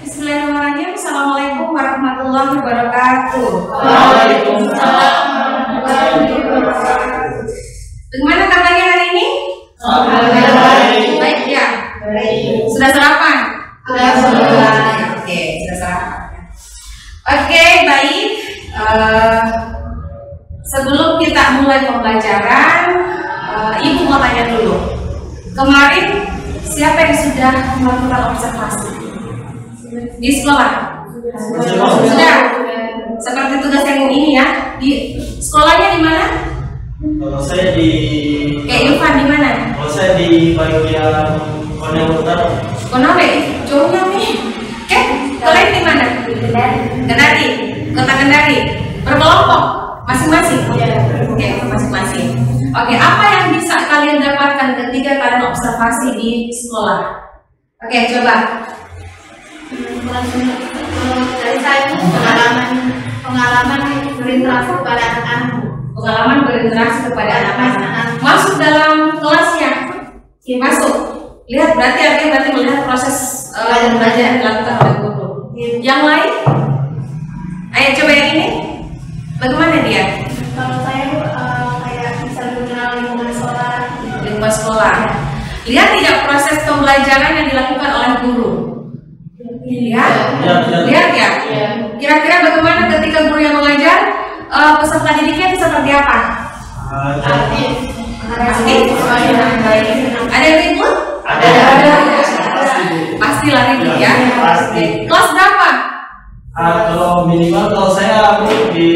Bismillahirrahmanirrahim. Assalamualaikum warahmatullahi wabarakatuh. Waalaikumsalam warahmatullahi wabarakatuh. Bagaimana kabarnya hari ini? Baik ya. Sudah sarapan? Sudah sarapan. Oke, sudah sarapan. Oke, baik. Sebelum kita mulai pembelajaran, Ibu mau tanya dulu. Kemarin siapa yang sudah melakukan observasi di sekolah? Sudah. Seperti tugas yang ini ya. Di sekolahnya di mana? Kalau saya di Irfan di mana? Kalau saya di bagian Konawe Utara. Konawe, jauhnya nih. Kalian di mana? Kendari. Kota Kendari. Berkelompok masing-masing. Oke, masing-masing. Oke, apa yang bisa kalian dapatkan ketika kalian observasi di sekolah? Oke, coba. Dari saya itu pengalaman berinteraksi kepada anak-anak. Pengalaman berinteraksi kepada anak-anak. Masuk dalam kelasnya. Masuk. Lihat berarti melihat proses belajar yang dilakukan oleh guru. Yang lain? Ayo coba yang ini. Bagaimana dia? Kalau saya kayak bisa mengenal lingkungan sekolah. Lingkungan sekolah. Lihat tidak proses pembelajaran yang dilakukan oleh guru? Lihat. Lihat ya. Kira-kira bagaimana ketika guru yang mengajar, peserta didiknya itu seperti apa? Aktif. Ada yang ribut? Ada. Pastilah ribut ya. Pasti. Kelas berapa? Kalau minimal kalau saya di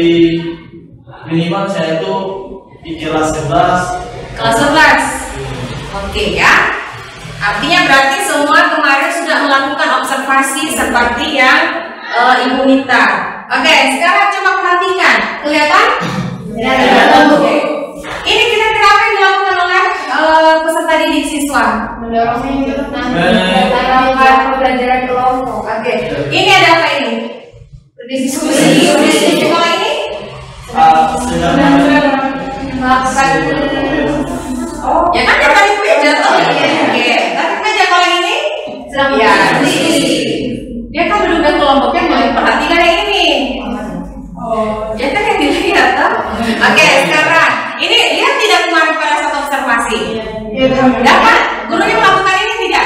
minimal saya itu di kelas 11. Kelas 11. Oke ya. Artinya berarti semua kemarin sudah melakukan observasi seperti yang Ibu minta. Oke, sekarang coba perhatikan. Kelihatan? Oke. Ini kira-kira apa yang dilakukan oleh peserta didik siswa? Mendorongnya Melakukan pembelajaran kelompok. Oke. Ini ada apa ini? Berdiskusi. Kalau ini? Melakukan. Oh, ya kan yang tadi gue jatuh. Oke. Tapi meja kalau ini? Sedang berdiskusi. Dia kan udah kelompoknya mulai perhatikan yang ini. Oh, ya kan yang dilihat toh? Oke, sekarang ini lihat tidak kemarin pada saat observasi? Dapat? Gurunya melakukan ini tidak?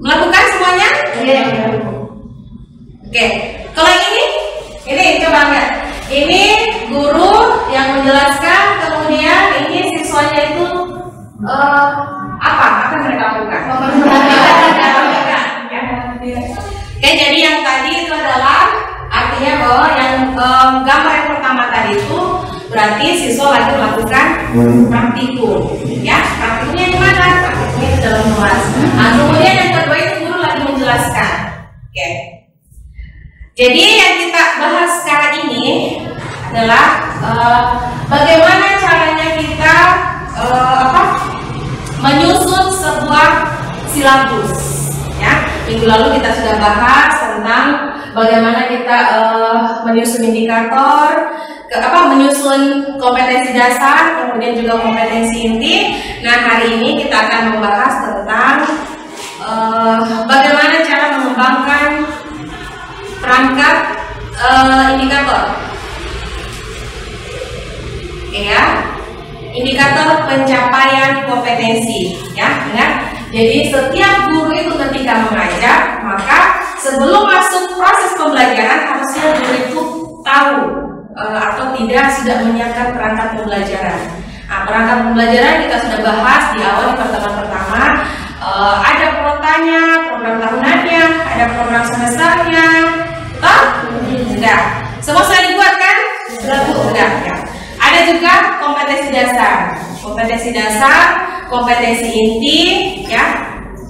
Melakukan semuanya? Oke, kalau ini coba lihat. Ini guru yang menjelaskan, kemudian ini siswanya itu apa mereka lakukan? Oke, jadi yang tadi itu adalah artinya bahwa yang gambar yang pertama tadi itu berarti siswa lagi melakukan praktikum, ya. Praktikumnya di mana? Praktikumnya di dalam kelas. Nah, kemudian yang kedua itu guru lagi menjelaskan. Oke. Jadi yang kita bahas sekarang ini adalah bagaimana caranya kita menyusun sebuah silabus. Ya, minggu lalu kita sudah bahas tentang bagaimana kita menyusun indikator, menyusun kompetensi dasar, kemudian juga kompetensi inti. Nah, hari ini kita akan membahas tentang bagaimana cara mengembangkan perangkat indikator. Oke ya, indikator pencapaian kompetensi. Ya, ingat. Jadi setiap guru itu ketika mengajar, maka sebelum masuk proses pembelajaran harusnya guru itu tahu atau tidak sudah menyiapkan perangkat pembelajaran. Nah, perangkat pembelajaran kita sudah bahas di awal di pertemuan pertama. Ada protanya, program tahunannya, ada program semesternya, toh? Sudah. Semua sudah dibuat kan? Sudah. Ya. Ada juga kompetensi dasar. Kompetensi inti, ya.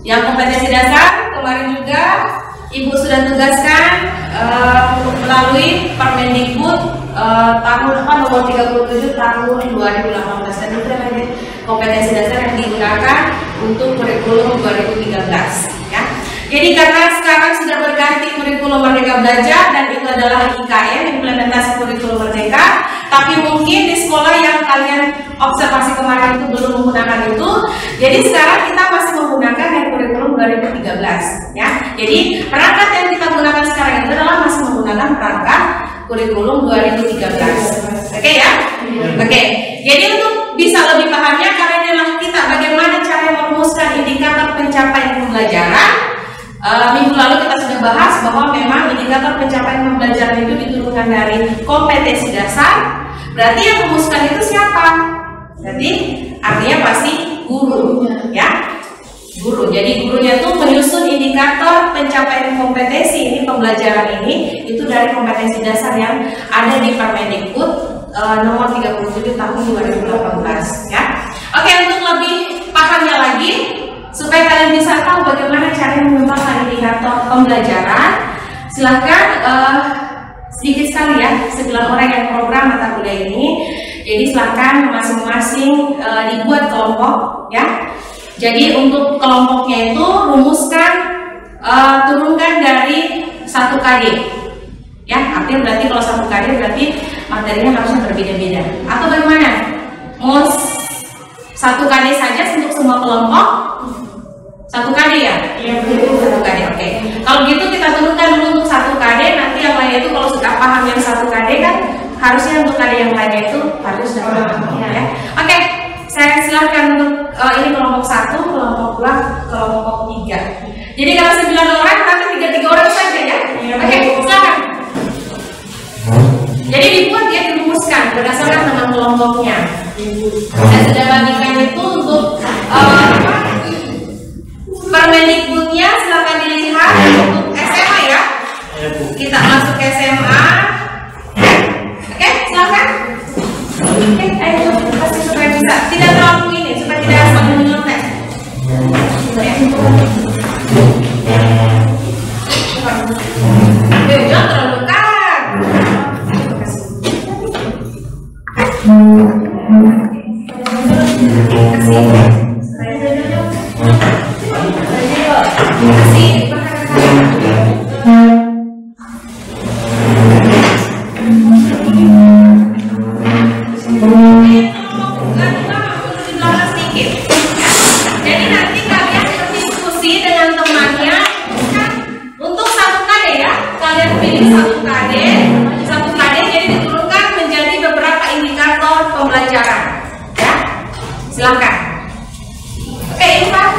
Yang kompetensi dasar kemarin juga Ibu sudah tugaskan melalui Permendikbud tahun nomor 37 tahun 2018 dan itu adalah kompetensi dasar yang digunakan untuk kurikulum 2013, ya. Jadi karena sekarang sudah berganti kurikulum Merdeka Belajar dan itu adalah IKM, implementasi kurikulum Merdeka, tapi mungkin di sekolah yang kalian observasi kemarin itu belum menggunakan itu, jadi sekarang kita masih menggunakan yang kurikulum 2013, ya. Jadi perangkat yang kita gunakan sekarang itu adalah masih menggunakan perangkat kurikulum 2013. Oke ya? Oke. Jadi untuk bisa lebih pahamnya, karena adalah kita bagaimana cara merumuskan indikator pencapaian pembelajaran. Minggu lalu kita sudah bahas bahwa memang indikator pencapaian pembelajaran itu diturunkan dari kompetensi dasar. Berarti yang merumuskan itu siapa? Berarti artinya pasti guru, ya. Guru. Jadi gurunya itu menyusun indikator pencapaian kompetensi ini pembelajaran ini itu dari kompetensi dasar yang ada di Permendikbud nomor 37 tahun 2018, ya. Oke, untuk lebih pahamnya lagi supaya kalian bisa tahu bagaimana cara mengembangkan indikator pembelajaran, silahkan sedikit sekali ya, 9 orang yang program mata kuliah ini. Jadi silahkan masing-masing dibuat kelompok, ya. Jadi untuk kelompoknya itu rumuskan, turunkan dari 1 KD, ya. Artinya berarti kalau 1 KD berarti materinya harusnya berbeda-beda. Atau bagaimana? Mau 1 KD saja untuk semua kelompok? 1 KD ya? Iya, 1 KD. Oke. Kalau gitu kita turunkan dulu untuk 1 KD. Nanti yang lain itu kalau sudah paham yang 1 KD kan harusnya untuk KD yang lainnya itu harus sudah paham, ya. Oke. Saya silakan untuk ini kelompok 1, kelompok 2, kelompok 3. Jadi kalau 9 orang nanti 3 orang saja ya. Oke, silakan. Jadi dibuat ya, dirumuskan berdasarkan teman kelompoknya. Saya sudah bagikan itu untuk Permendikbudnya, silakan dilihat untuk SMA ya. Kita masuk ke SMA. Oke, silakan. Oke, ayo kasih supaya bisa tidak terlalu ini, supaya tidak sambil menyontek. Jangan terlalu dekat. Silakan. Oke, Irfan.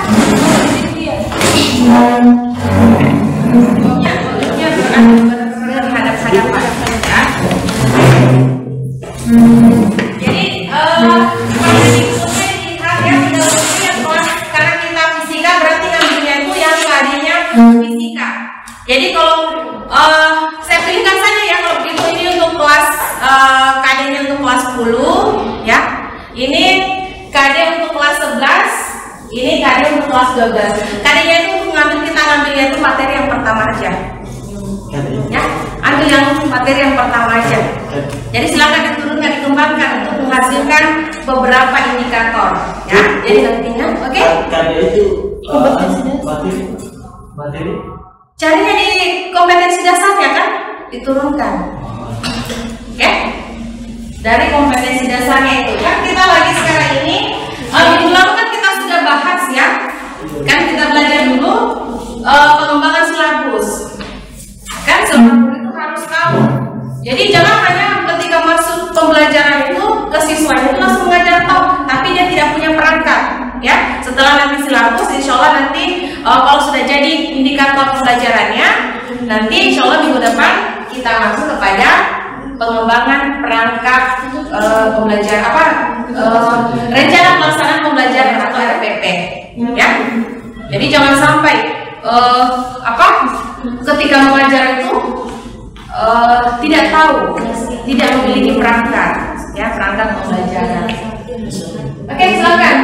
Volume-nya berhadap-hadapan ya. Jadi Permendikbudnya dilihat ya, yang kelas, karena kita fisika berarti ngambilnya itu yang KD-nya fisika. Jadi kalau saya pilihkan saja ya kalau begitu, ini untuk kelas KD-nya untuk kelas 10 ya. Ini KD untuk kelas 11, ini KD untuk kelas 12. KD-nya itu kita ngambilnya itu materi yang pertama aja. Ya, ambil yang materi yang pertama aja. Jadi silakan diturunkan, dikembangkan untuk menghasilkan beberapa indikator. Ya, jadi nantinya, oke? KD itu materi. Carinya di kompetensi dasarnya kan, diturunkan. Oke? Dari kompetensi dasarnya itu kan kita lagi sekarang ini minggu lalu kan kita sudah bahas ya, kan kita belajar dulu pengembangan silabus kan, semua guru itu harus tahu. Jadi jangan hanya ketika masuk pembelajaran itu ke siswanya itu langsung mengajar tahu, tapi dia tidak punya perangkat ya. Setelah nanti silabus, insya Allah nanti kalau sudah jadi indikator pembelajarannya, nanti insya Allah minggu depan kita masuk kepada pengembangan perangkat pembelajaran rencana pelaksanaan pembelajaran atau RPP ya. Jadi jangan sampai ketika mengajar itu tidak tahu, tidak memiliki perangkat ya, perangkat pembelajaran. Oke, silakan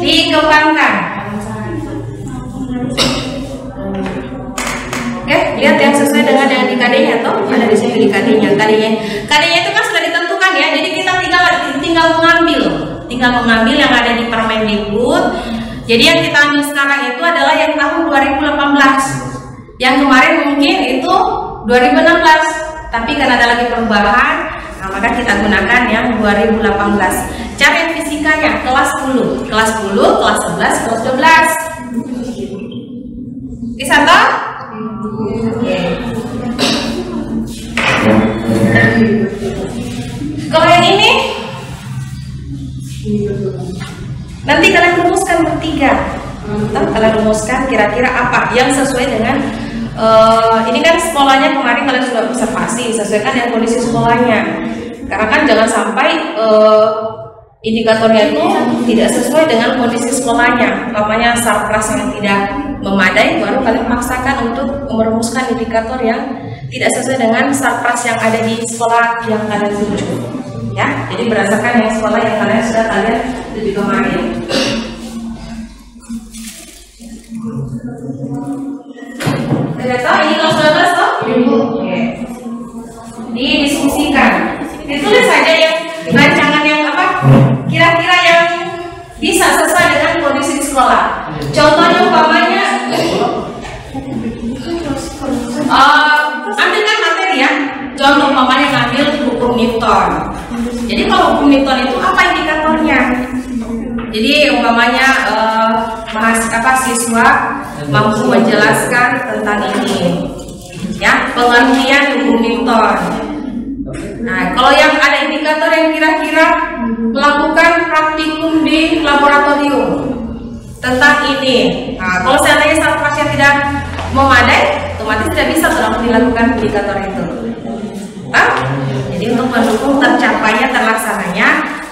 dikembangkan. Oke, lihat yang sesuai dengan yang di KD-nya atau ada di sini di KD-nya. KD-nya itu kan sudah ditentukan ya. Jadi kita tinggal mengambil yang ada di Permendikbud. Jadi yang kita ambil sekarang itu adalah yang tahun 2018. Yang kemarin mungkin itu 2016. Tapi karena ada lagi perubahan, nah maka kita gunakan yang 2018. Cara yang fisikanya kelas 10, kelas 11, kelas 12. Oke, Bisa toh? Oke. Kalau yang ini nanti kalian rumuskan bertiga. Kalian rumuskan kira-kira apa yang sesuai dengan ini kan sekolahnya kemarin kalian sudah observasi, sesuaikan dengan kondisi sekolahnya. Karena kan jangan sampai indikatornya itu tidak sesuai dengan kondisi sekolahnya, namanya sarpras yang tidak memadai, baru kalian paksakan untuk merumuskan indikator yang tidak sesuai dengan sarpras yang ada di sekolah yang kalian tuju. Ya, jadi berdasarkan yang sekolah yang kalian sudah tuju kemarin. Sudah tahu ini kelas 12 toh? Oke. Didiskusikan. Ditulis saja yang rancangan yang apa? Kira-kira yang bisa sesuai dengan kondisi di sekolah. Contohnya umpamanya ambilkan materi ya. Contoh umpamanya ngambil hukum Newton. Jadi kalau hukum Newton itu apa indikatornya? Jadi umpamanya siswa mampu menjelaskan tentang ini, ya, pengertian hukum Newton. Nah, kalau yang ada indikator yang kira-kira melakukan praktikum di laboratorium tentang ini. Nah, kalau seandainya sarprasnya tidak memadai, otomatis tidak bisa dilakukan indikator itu. Nah, jadi untuk mendukung tercapainya terlaksananya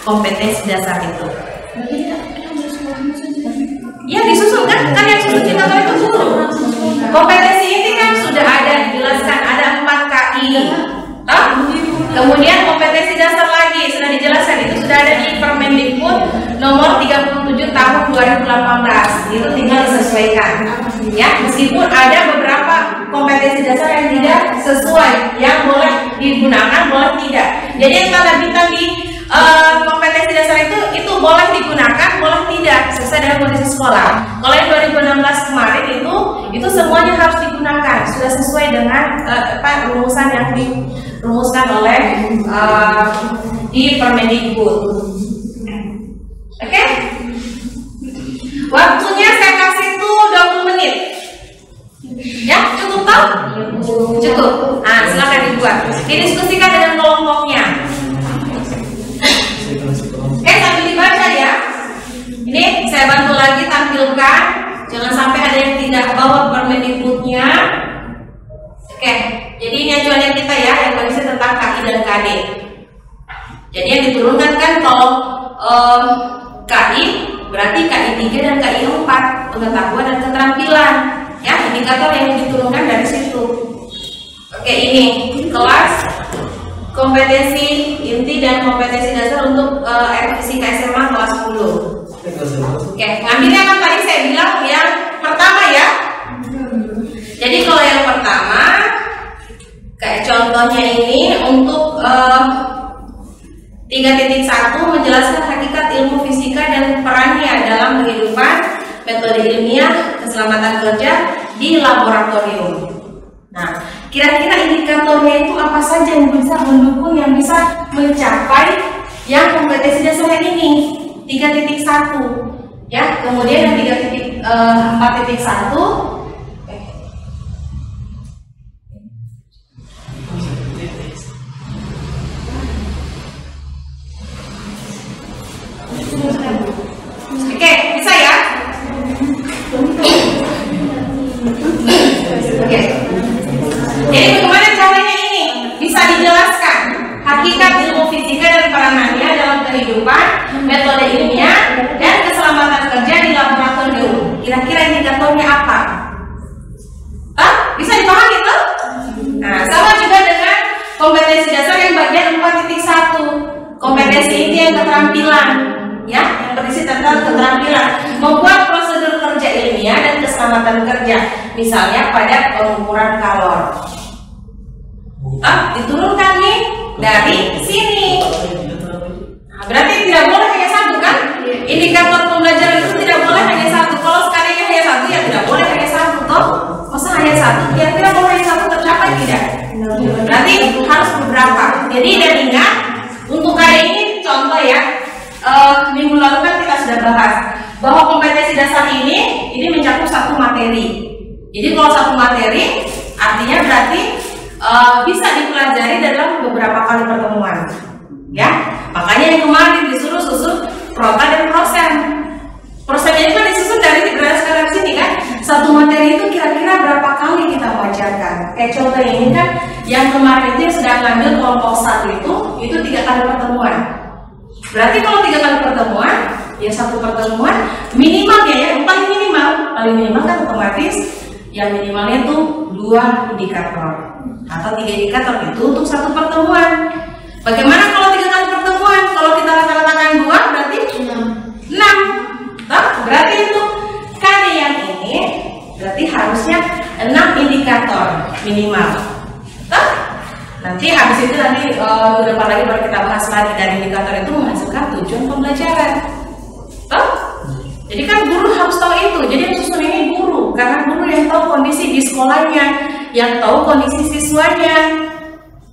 kompetensi dasar itu. Ya disusun kan yang susun indikator itu susun. Kompetensi ini kan sudah ada dijelaskan, ada 4 KI. Kemudian kompetensi dasar lagi sudah dijelaskan, itu sudah ada di Permendikbud nomor 37 tahun 2018. Itu tinggal disesuaikan. Ya, meskipun ada beberapa kompetensi dasar yang tidak sesuai, yang boleh digunakan, boleh tidak. Jadi yang tanda bintang di kompetensi dasar itu boleh digunakan, boleh tidak, sesuai dengan kondisi sekolah. Kalau yang 2016 kemarin itu semuanya harus digunakan, sudah sesuai dengan rumusan yang dirumuskan oleh di Permendikbud. Oke? Waktunya saya kasih tuh 20 menit. Ya, cukup toh? Cukup. Nah, silakan dibuat. Didiskusikan dengan kelompoknya. Sambil dibaca ya. Ini saya bantu lagi tampilkan. Jangan sampai ada yang tidak bawa Permendikbudnya. Oke, jadi ini acuannya kita ya, yang berisi tentang KI dan KD. Jadi yang diturunkan kan kalau KI berarti KI 3 dan KI 4, pengetahuan dan keterampilan. Ya, indikator yang diturunkan dari situ. Oke, ini kelas kompetensi inti dan kompetensi dasar untuk fisika SMA kelas 10. Oke, ngambilnya kan tadi saya bilang yang pertama ya. Jadi kalau yang pertama kayak contohnya ini untuk 3.1 menjelaskan hakikat ilmu fisika dan perannya dalam kehidupan, metode ilmiah, keselamatan kerja di laboratorium. Nah, kira-kira indikatornya itu apa saja yang bisa mendukung, yang bisa mencapai yang kompetensi dasar ini 3.1 ya. Kemudian yang 4.1 Oke, bisa ya? Oke. Jadi bagaimana caranya ini? Bisa dijelaskan hakikat ilmu fisika dan peranannya dalam kehidupan, metode ilmiah, dan keselamatan kerja di laboratorium. Kira-kira indikatornya apa? Bisa dipahami tuh? Nah, sama juga dengan kompetensi dasar yang bagian 4.1. Kompetensi ini yang keterampilan, ya, yang berisi tentang keterampilan membuat prosedur kerja ilmiah dan keselamatan kerja, misalnya pada pengukuran kalor. Diturunkan nih dari sini. Nah, berarti tidak boleh hanya satu kan? Indikator pembelajaran itu tidak boleh hanya satu. Kalau sekalinya hanya satu ya tidak boleh hanya satu toh. Masa hanya satu? Kira-kira kalau hanya satu tercapai tidak? Berarti harus beberapa. Jadi dan ingat untuk kali ini contoh ya. Minggu lalu kan kita sudah bahas bahwa kompetensi dasar ini mencakup satu materi. Jadi kalau satu materi artinya berarti bisa dipelajari dalam beberapa kali pertemuan, ya. Makanya yang kemarin disuruh susun prota dan prosen. Prosennya itu kan disusun dari berdasarkan sini kan. Satu materi itu kira-kira berapa kali kita mengajarkan. Kayak contoh ini kan, yang kemarin itu yang sedang ngambil kelompok 1 itu 3 kali pertemuan. Berarti kalau 3 kali pertemuan, ya satu pertemuan minimalnya ya, yang paling minimal kan otomatis yang minimalnya itu 2 indikator atau 3 indikator itu untuk satu pertemuan. Bagaimana kalau 3 kali pertemuan? Kalau kita rata-ratakan 2 berarti 6. Berarti itu KD yang ini berarti harusnya 6 indikator minimal. Nanti habis itu beberapa lagi baru kita bahas lagi dari indikator itu menghasilkan tujuan pembelajaran. Jadi kan guru harus tahu itu. Jadi yang susun ini guru, karena guru yang tahu kondisi di sekolahnya, yang tahu kondisi siswanya.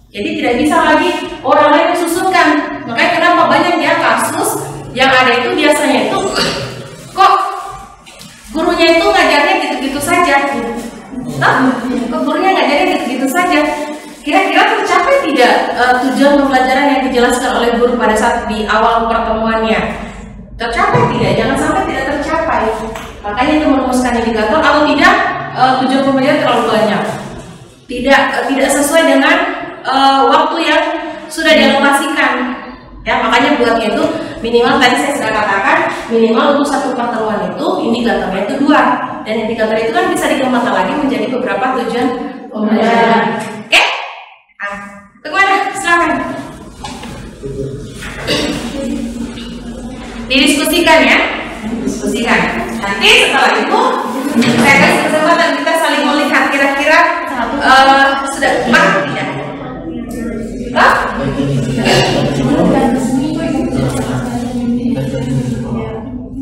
Jadi tidak bisa lagi orang lain menyusunkan. Makanya kenapa banyak ya kasus yang ada itu biasanya itu kok gurunya itu ngajarnya gitu-gitu saja. Kok gurunya ngajarnya gitu-gitu saja. Kira-kira tercapai tidak tujuan pembelajaran yang dijelaskan oleh guru pada saat di awal pertemuannya? Tercapai tidak? Jangan sampai tidak tercapai. Makanya itu merumuskan indikator atau tidak tujuan pembelajaran terlalu banyak. Tidak sesuai dengan waktu yang sudah dialokasikan. Ya, makanya buatnya itu minimal tadi saya sudah katakan minimal untuk satu pertemuan itu indikatornya itu 2, dan indikator itu kan bisa dikembangkan lagi menjadi beberapa tujuan pembelajaran. Oke? Kemana? Silakan. Didiskusikan ya, diskusikan. Nanti setelah itu saya kasih kesempatan kita saling melihat kira-kira sudah paham tidak?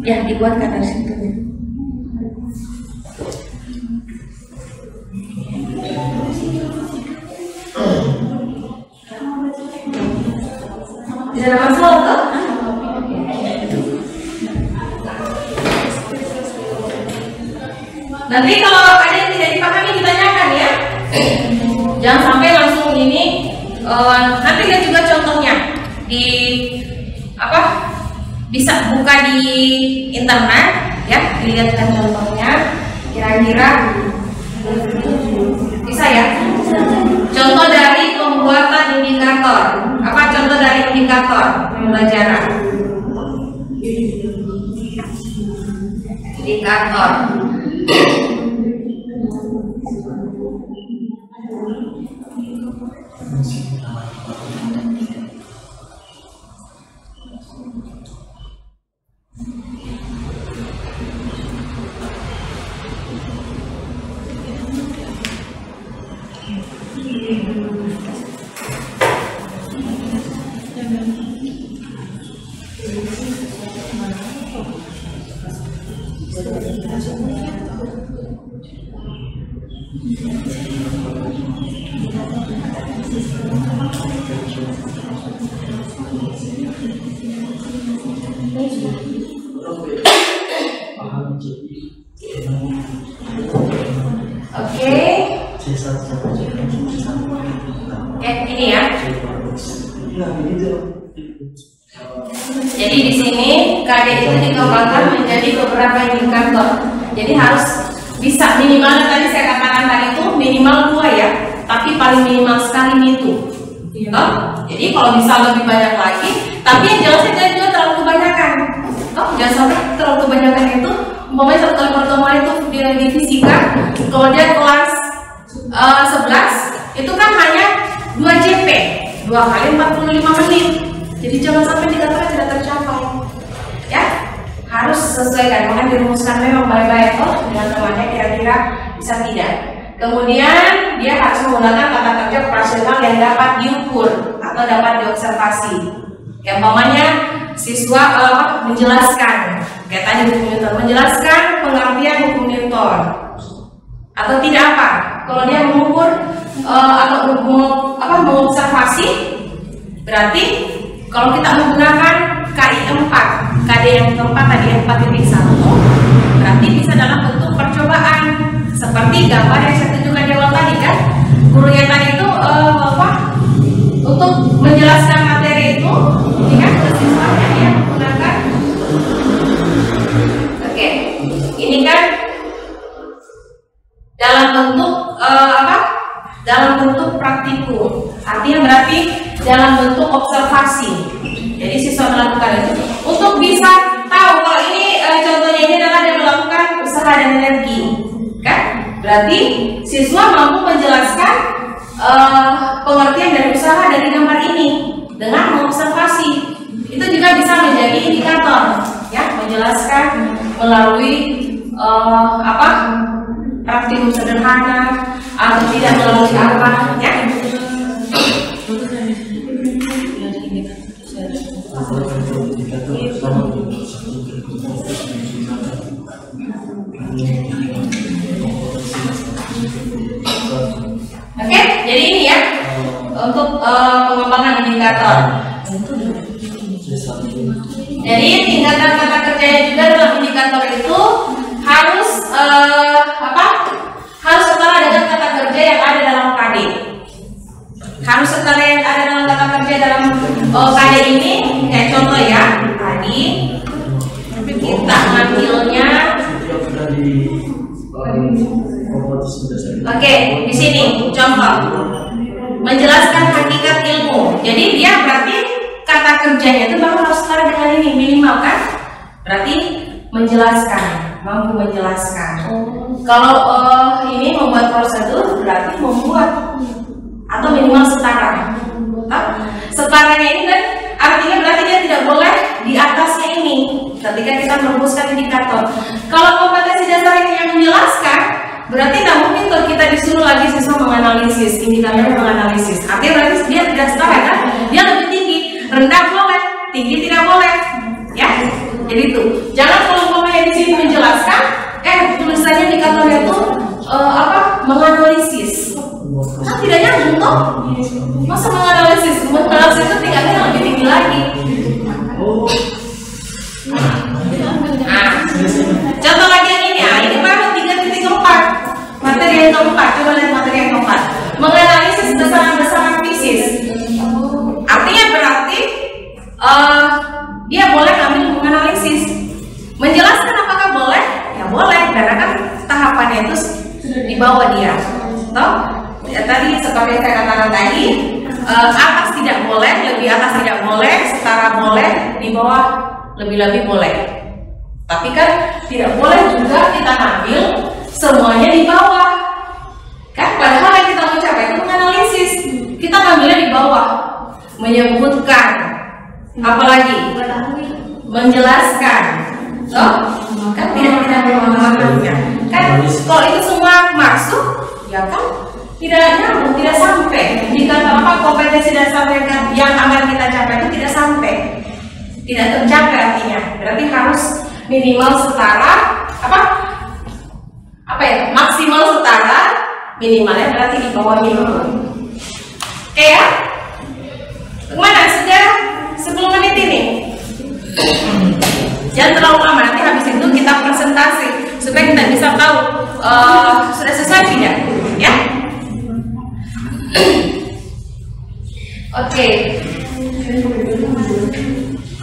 Ya, dibuat kata situ. Bisa ada masalah tuh? Nanti kalau ada yang tidak dipahami ditanyakan ya. Jangan sampai langsung ini. Nanti lihat juga contohnya di bisa buka di internet ya, dilihatkan contohnya kira-kira bisa ya. Contoh dari pembuatan indikator. Apa contoh dari indikator pembelajaran? Indikator. Ini ya. Jadi di sini KD itu dikembangkan menjadi beberapa indikator. Jadi harus bisa minimal tadi saya katakan tadi itu minimal 2 ya, tapi paling minimal sekali itu. Jadi kalau bisa lebih banyak lagi, tapi yang jelasnya jangan juga terlalu kebanyakan. Jangan sampai terlalu kebanyakan itu. Umpamanya satu kali pertemuan itu di fisika, kalau dia kelas 11 itu kan hanya 2 JP, 2 kali 45 menit. Jadi jangan sampai dikatakan tidak tercapai. Ya, harus sesuaikan. Makanya dirumuskan memang baik-baik dengan temannya kira-kira bisa tidak. Kemudian dia harus menggunakan tata kerja operasional yang dapat diukur atau dapat diobservasi. Yang umpamanya siswa menjelaskan, kayak tadi hukum Newton, menjelaskan pengertian hukum Newton. Atau tidak apa? Kalau dia mengukur atau mengobservasi, berarti kalau kita menggunakan KI 4, KD yang keempat tadi 4.1, berarti bisa dalam bentuk percobaan. Seperti gambar yang saya tunjukkan di awal tadi kan, gurunya tadi itu untuk menjelaskan materi itu, ini kan siswanya dia menggunakan. Oke, ini kan dalam bentuk dalam bentuk praktikum, artinya berarti dalam bentuk observasi. Jadi siswa melakukan itu untuk bisa tahu kalau ini contohnya ini adalah dia melakukan usaha dan energi, kan? Berarti siswa mampu menjelaskan pengertian dari usaha dari gambar ini dengan mengobservasi. Itu juga bisa menjadi indikator, ya, menjelaskan melalui praktikum sederhana atau tidak melalui apa, ya. Oke, jadi ini ya untuk pengembangan indikator. Jadi tingkatan kata kerjanya juga dalam indikator itu harus harus setara dengan kata kerja yang ada dalam KD. Harus setara yang ada dalam kata kerja dalam KD ini. Kayak contoh ya, tadi kita ngambilnya. Oke, di sini contoh menjelaskan hakikat ilmu. Jadi dia berarti kata kerjanya itu baru harus setara dengan ini minimal kan? Berarti menjelaskan, mampu menjelaskan. Kalau ini membuat prosedur berarti membuat atau minimal setara. Setaranya ini kan artinya berarti dia tidak boleh di atasnya ini ketika kita merumuskan indikator. Kalau kompetensi dasar ini yang menjelaskan, berarti tidak mungkin kalau kita disuruh lagi siswa menganalisis, indikatornya menganalisis. Artinya berarti dia tidak setara kan? Dia lebih tinggi, rendah boleh, tinggi tidak boleh, ya. Jadi itu, jangan kalau di sini menjelaskan, tulisannya indikatornya itu menganalisis. Kan tidak nyambung toh? Masa menganalisis? Menganalisis itu tingkatnya yang lebih tinggi lagi. Contoh lagi yang ini, ini baru 3.4 materi yang keempat. Coba lihat materi yang keempat, menganalisis besaran-besaran fisis. Artinya berarti dia boleh ambil menganalisis. Menjelaskan apakah boleh? Ya boleh, karena kan tahapannya itu di bawah dia. Toh? Ya, tadi seperti saya katakan tadi, atas tidak boleh, lebih atas tidak boleh, setara boleh, di bawah lebih-lebih boleh. Tapi kan tidak boleh juga kita ambil semuanya di bawah. Kan padahal yang kita mau capai itu menganalisis. Kita ambilnya di bawah, menyebutkan, apalagi menjelaskan. Kan tidak mengamalkannya. Kan kalau itu semua masuk, ya kan tidak nyambung, tidak sampai. Jika kompetensi dasar yang akan kita capai itu tidak sampai, tidak tercapai artinya. Berarti harus minimal setara, maksimal setara, minimalnya berarti di bawahnya dulu. Oke ya? Kemana? Sudah 10 menit ini. Jangan terlalu lama, nanti habis itu kita presentasi supaya kita bisa tahu sudah selesai tidak, ya? Oke.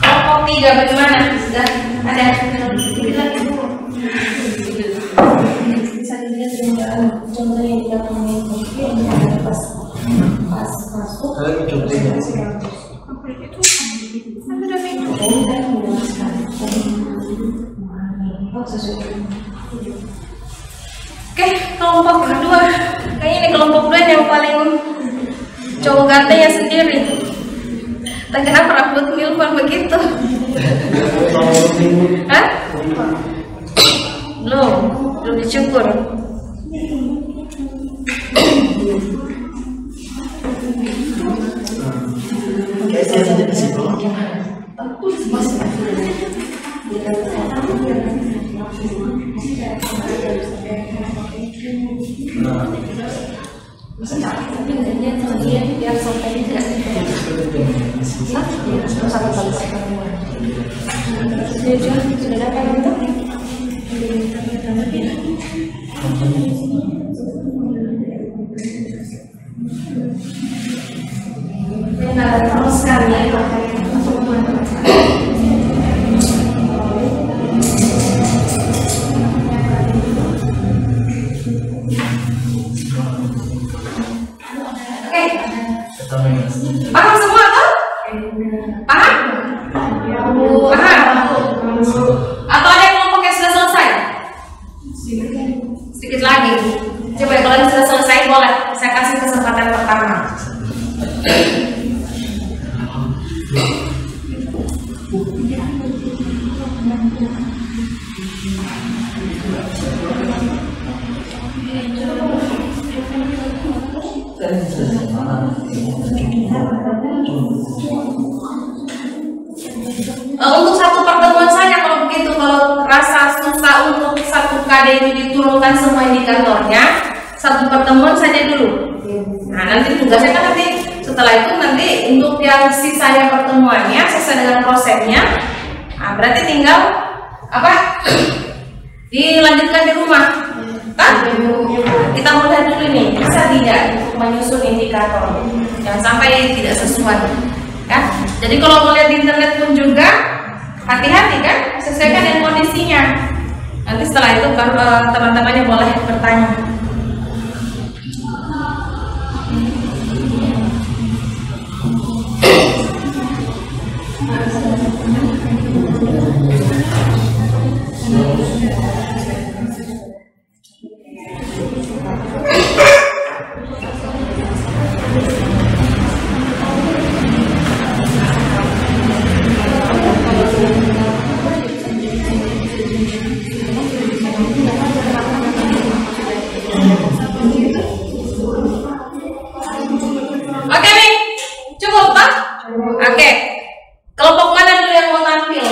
Kelompok 3 bagaimana? Sudah ada? Bisa dilihat dengan contohnya di belakang itu pas masuk. Oke, kelompok kedua. Kayaknya ini kelompok kedua yang paling cowok gantengnya sendiri. Dan kenapa rambut milfan begitu? Hah? Belum dicukur. Biar sampai tidak sudah dapat itu? Terus sekali ya. Paham semua tuh? Paham? Paham? Atau ada yang kelompok yang sudah selesai? Sedikit lagi. Coba kalau yang sudah selesai boleh. Saya kasih kesempatan pertama. Untuk satu pertemuan saja kalau begitu, kalau rasa susah untuk satu KD itu diturunkan semua indikatornya, satu pertemuan saja dulu. Nah nanti tugasnya kan nanti setelah itu nanti untuk yang sisanya pertemuannya sesuai dengan prosesnya. Nah, berarti tinggal apa? Dilanjutkan di rumah. Kan? Kita mulai dulu nih, bisa tidak untuk menyusun indikator, jangan sampai tidak sesuai. Kan? Jadi kalau mau lihat di internet pun juga hati-hati kan, sesuaikan dengan kondisinya. Nanti setelah itu teman-temannya boleh bertanya. Oke nih, cukup Pak? Oke, kelompok mana dulu yang mau tampil?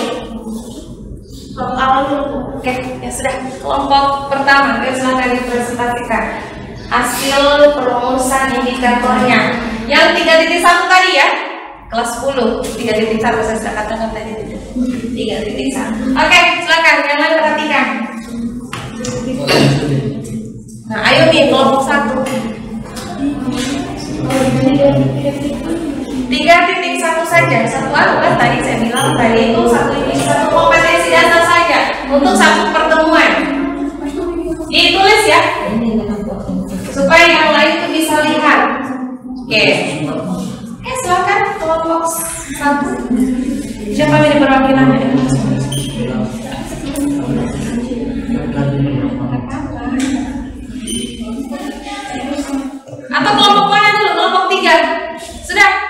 Kelompok awal dulu. Oke, ya sudah. Kelompok pertama, silakan dipresentasikan hasil perumusan indikatornya. Yang 3.1 tadi ya, kelas 10 3.1 saya sudah katakan tadi 3.1. Oke, silakan yang lain perhatikan. Nah, ayo nih kelompok 1. 3.1 saja, satu kan tadi saya bilang tadi itu satu kompetensi dasar saja untuk satu pertemuan. Ditulis ya, supaya yang lain itu bisa lihat. Oke, silakan kelompok 1. Siapa yang perwakilannya? Atau kelompok mana dulu? Kelompok 3. Sudah?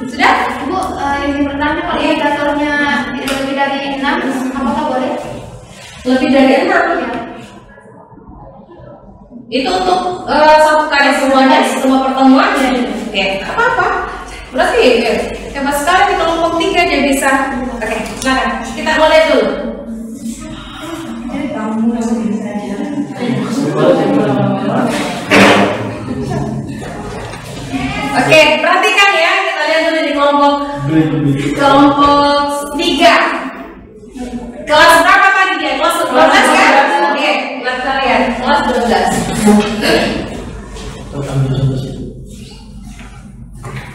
Sudah? Bu, yang pertama kalau indikatornya lebih dari 6, apakah boleh? Lebih dari 6 ya? Itu untuk satu kali semuanya, semua pertemuan ya? Oke, apa-apa. Berarti hebat sekali di kelompok 3 dia bisa. Oke, silakan. Kita mulai dulu. Oke, perhatikan ya, kita lihat dulu di kelompok 3. Kelas berapa tadi dia? Kelas 12 kan? Oke, kita lihat kelas 12.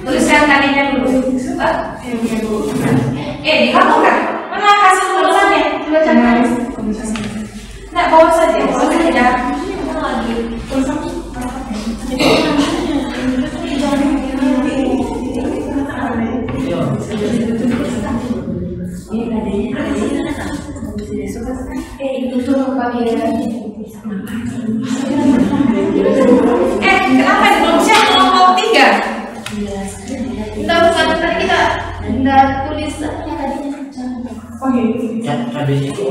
Tuliskan tadinya dulu. Di kamu kan? Mana hasil tulisannya? Nah, bawa saja. Lagi. Kenapa di kelompok kelompok 3? Kita bukan tadi kita nggak tulisannya tadinya. Oh iya. Ya, tadi itu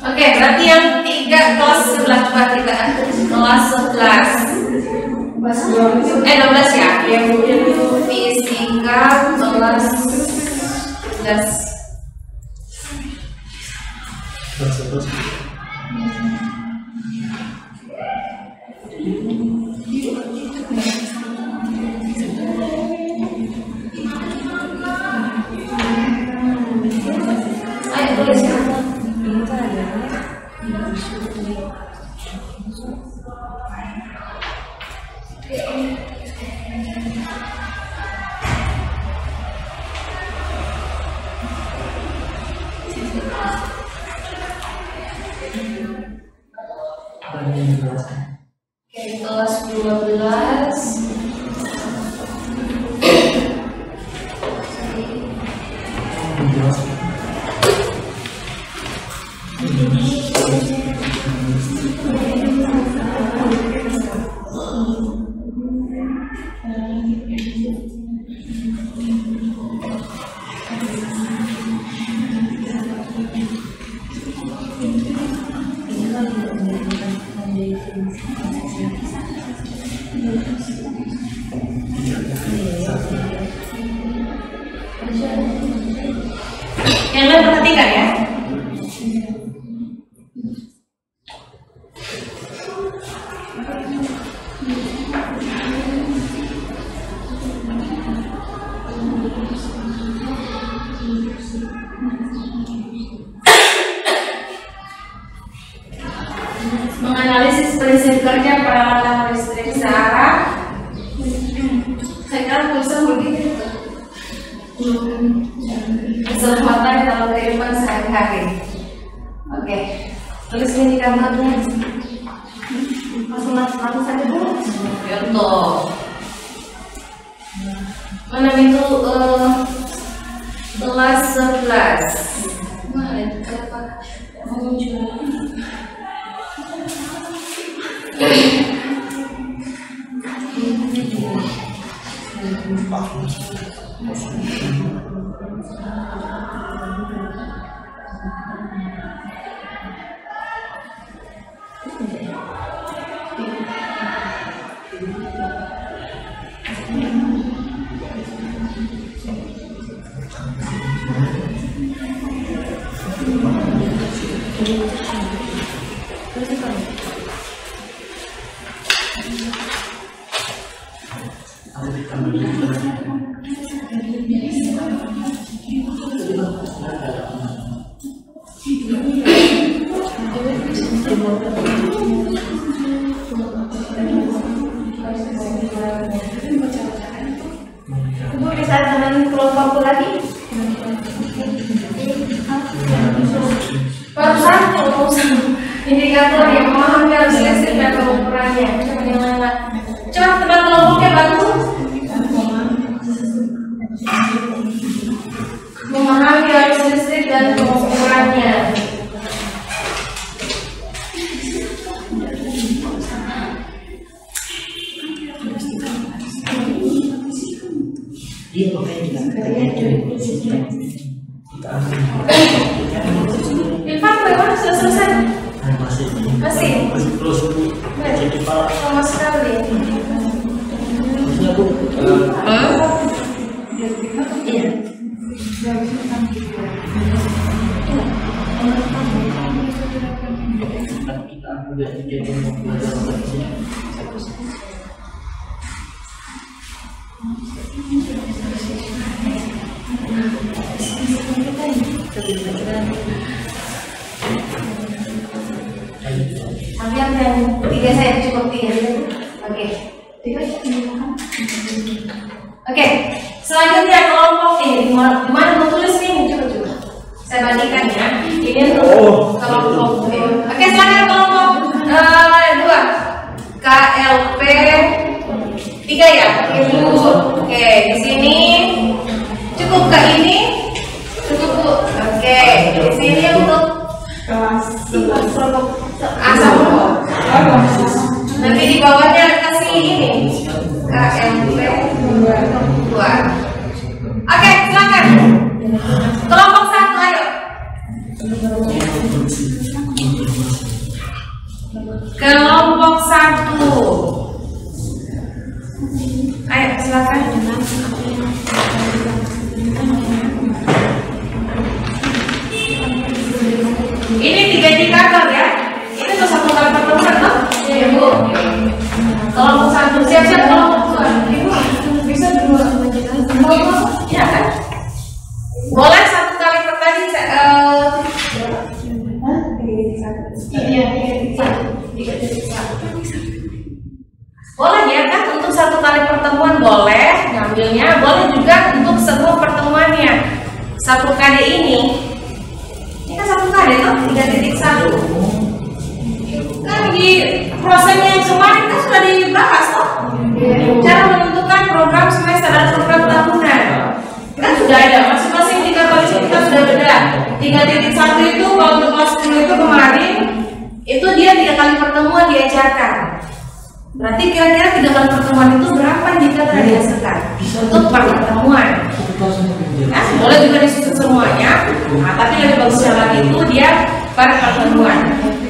Oke, berarti yang 3 kelas sebelah coba kita kelas 11 ya, yang fisika kelas 11. Kelas 12. Yang lain perhatikan ya. Menganalisis prinsip kerja peralatan listrik searah. Saya kan tulisan begitu. Keselamatan dalam kehidupan sehari-hari. Oke, tulis ini di kamarnya. Langsung saja dulu. Contoh. Mana itu kelas 11. Mana apa? Muncul. Ibu bisa dengan kelompokku lagi? Barusan indikator yang memahami arus listrik dan pengukurannya. Coba teman kelompoknya bantu. Memahami arus listrik dan pengukurannya. Irfan, bagaimana sudah selesai? Masih? Terus jadi Pak. Sama sekali. Iya. Tapi yang tiga saya cukup tiga. Oke. Oke. Selanjutnya kelompok ini di mana mau tulis nih? Coba. Saya bandingkan ya. Ini untuk kelompok. Oke, silakan kelompok 2. KLP 3 ya. Ibu. Oke, di sini cukup ke ini. Cukup Bu. Oke, di sini untuk kelas kelompok A1. Nanti di bawahnya kasih ini KLP 2. Oke, silakan. Kelompok 1, ayo. Kelompok 1. Ayo, silakan. Ini 3 indikator ya. Ini tuh 1 kali 4 loh. Ya Bu. Kelompok 1 siap-siap kelompok 2. Ibu bisa dulu ya kan? Boleh 1 kali per tadi. Iya. Boleh ya kan, untuk satu kali pertemuan boleh ngambilnya, boleh juga untuk semua pertemuannya. 1 KD ini kan 1 KD tuh 3.1 kan di proses yang kemarin kan sudah dibahas toh, cara menentukan program semester dan program tahunan kan sudah ada, masing-masing indikator kita sudah beda. 3.1 itu kalau untuk kelas 10 itu kemarin itu dia 3 kali pertemuan diajarkan. Berarti kira-kira 3 kali pertemuan itu berapa indikator yang dihasilkan untuk per pertemuan? Nah, boleh juga disusun semuanya, nah, tapi lebih bagusnya lagi itu dia per pertemuan,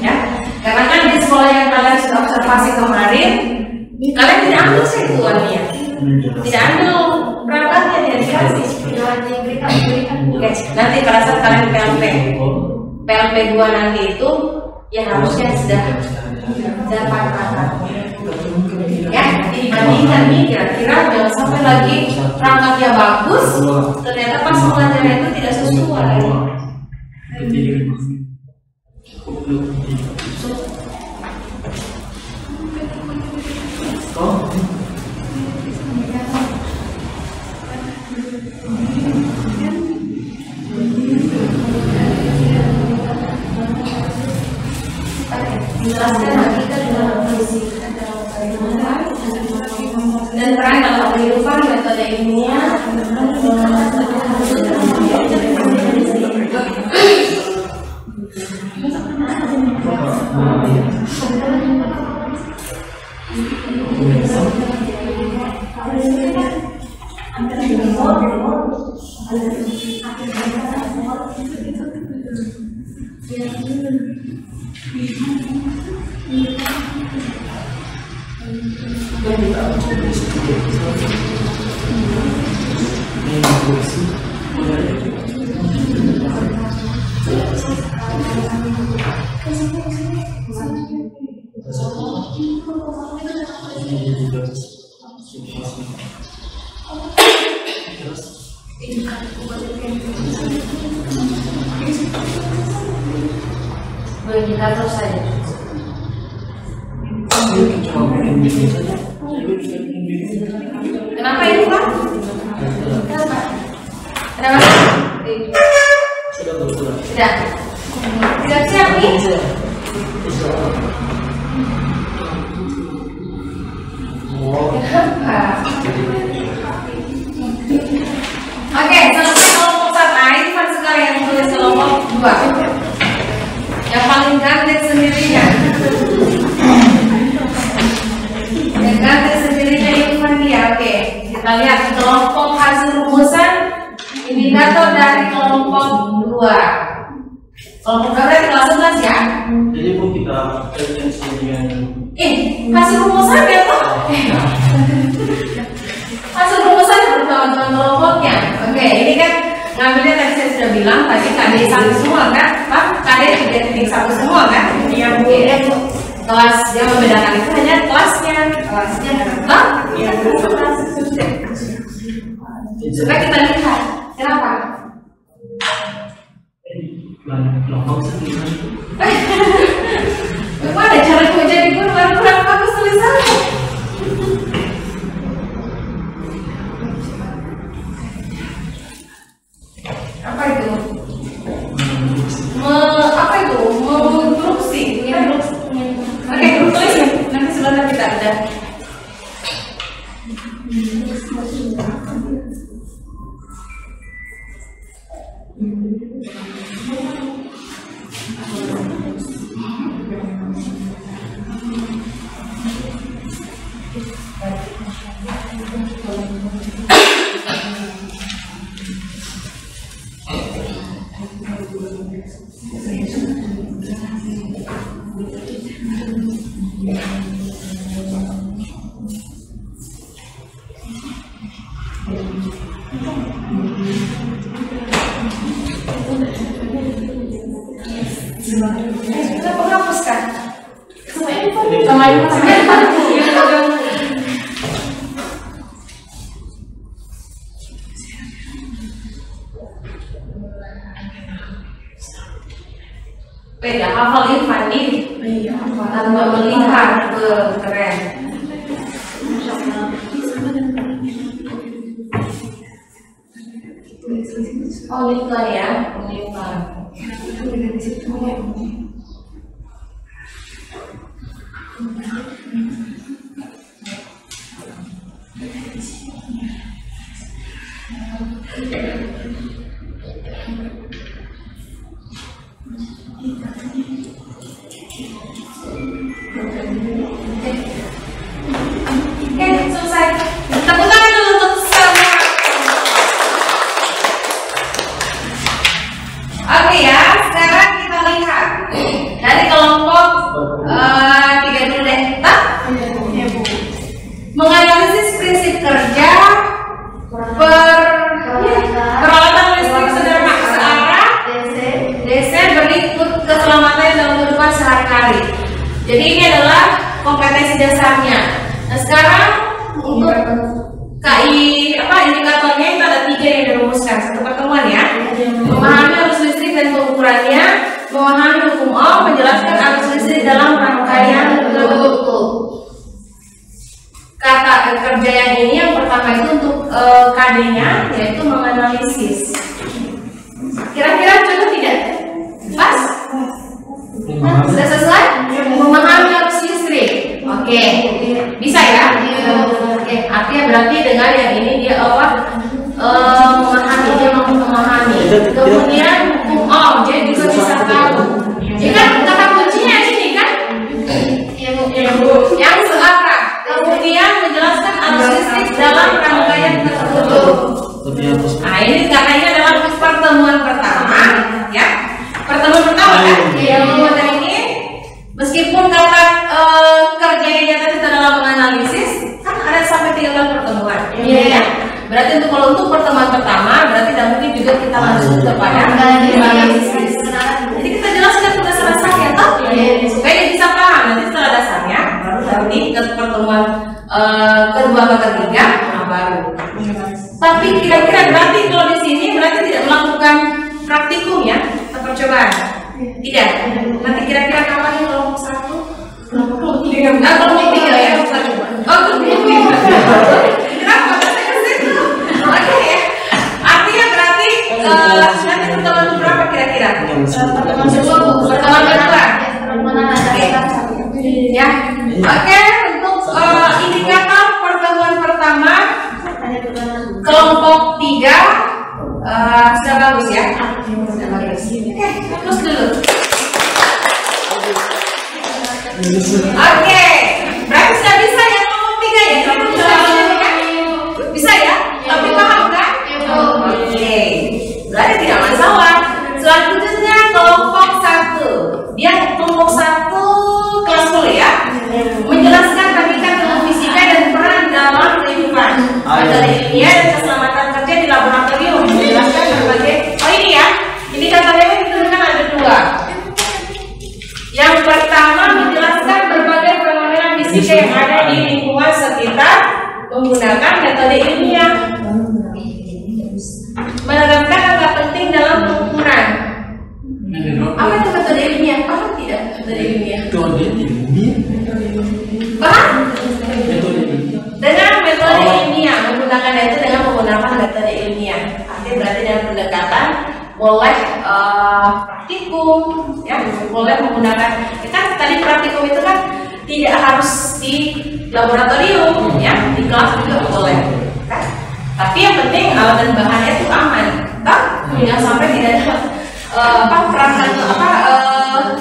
ya. Karena kan di sekolah yang kalian sudah observasi kemarin, kalian tidak ambil satuannya, tidak ambil perangkatnya, tidak dikasih. Nanti pada saat kalian PLP 2 nanti itu, ya harusnya sudah dapat perangkat. Ya, nanti dibandingkan nih kira-kira jangan sampai lagi perangkatnya bagus, ternyata pas pelajaran itu tidak sesuai. Dijelaskan nanti ke dalam kondisi dan terakhir dalam kehidupan metode ilmiah indikator saja. Kenapa itu Pak? Kenapa? Kenapa? Sudah berkurang. Sudah. Tidak siap nih? Kenapa? Oke, selesai kelompok 1. Nah, ini Pak sekali yang tulis kelompok 2. Yang paling ganteng sendirinya. Yang ganteng sendirinya itu dia. Oke, kita lihat kelompok hasil rumusan indikator dari kelompok 2. Kelompok 2 berarti kelas 11 ya. Jadi Bu kita kaitkan dengan hasil rumusan ya toh? Hasil rumusan berkawan-kawan kelompoknya. Oke, ini kan ngambilnya tadi saya sudah bilang tadi KD 1 semua kan? Pak, KD 3.1 semua kan? Yang kelas yang membedakan itu hanya kelasnya kan? Iya. Supaya kita lihat kenapa? kelompok sendiri. Bagaimana cara jadi guru baru kurang bagus tulisannya? Apa itu? Apa itu? Menginstruksi. Oke, guru tulis ya. Nanti sebentar kita ada. Kita menghapuskan sama beda hafal Irfan nih. tanpa melihat ke keren. Oh, Lipla ya, Lipla. Oke, selesai. Tepuk tangan dulu untuk semua. Oke ya, sekarang kita lihat dari kelompok 3 dulu deh. Menganalisis prinsip kerja peralatan listrik sederhana searah DC berikut keselamatan dalam kehidupan sehari-hari. Jadi ini adalah kompetensi dasarnya. Nah sekarang untuk KI indikatornya itu ada 3 yang dirumuskan satu pertemuan ya. Memahami arus listrik dan pengukurannya, memahami hukum Ohm, menjelaskan arus listrik dalam rangkaian tertutup. Kata kerja yang ini yang pertama itu untuk KD-nya yaitu menganalisis. Kira-kira contoh tidak? Pas? Sudah selesai? Memahami arus listrik. Oke, bisa ya? Oke, artinya berarti dengan yang ini dia memahami, dia mampu memahami. Kemudian hukum Ohm, jadi juga bisa tahu. Jadi kan kata kuncinya ini kan? Yang searah. Kemudian menjelaskan arus listrik dalam rangkaian tertutup. Nah ini karena ini adalah pertemuan pertama, ya. Pertemuan pertama kan? Yang membuat ini, meskipun kata kerjanya nyata itu dalam menganalisis, kan ada sampai 3 kali pertemuan. Iya ya. Berarti kalau untuk pertemuan pertama, berarti tidak mungkin juga kita langsung kepada analisis. Jadi kita jelaskan dasar-dasarnya, toh, supaya dia bisa paham. Nanti setelah dasarnya, baru nanti ke pertemuan kedua atau ketiga, baru. Tapi kira-kira berarti kalau di sini berarti tidak melakukan praktikum ya, atau percobaan? Tidak. Nanti kira-kira kapan yang kelompok 1? Kelompok 3. Nah, kelompok 3 ya. Oh, kelompok 3. Kenapa? Oke ya. Artinya berarti nanti pertemuan berapa kira-kira? Pertemuan kedua. Ya. Oke, untuk indikator pertemuan pertama kelompok 3 sudah bagus ya. Sudah bagus. Oke, terus dulu. Oke, berarti sudah bisa ya kelompok 3 ya? Bisa ya? Tapi paham kan? Oke, berarti tidak masalah. Selanjutnya kelompok 1. Dia kelompok 1 kelas 10 ya. Menjelaskan hakikat ilmu fisika dan peran dalam kehidupan. Metode ilmiah dan keselamatan kerja di laboratorium. Menjelaskan berbagai. Oh ini ya. Indikatornya itu kan ada 2. Yang pertama menjelaskan berbagai fenomena fisika yang ada di lingkungan sekitar menggunakan metode ilmiah. Menerapkan angka penting dalam pengukuran. Apa itu metode ilmiah? Paham tidak metode ilmiah? Metode ilmiah. Paham? Dengan metode ilmiah, menggunakan itu dengan menggunakan metode ilmiah. Artinya berarti dengan pendekatan boleh praktikum, ya boleh menggunakan. Kan tadi praktikum itu kan tidak harus di laboratorium, ya di kelas juga boleh. Kan? Tapi yang penting alat dan bahannya itu aman, tak? Jangan sampai tidak ada perangkat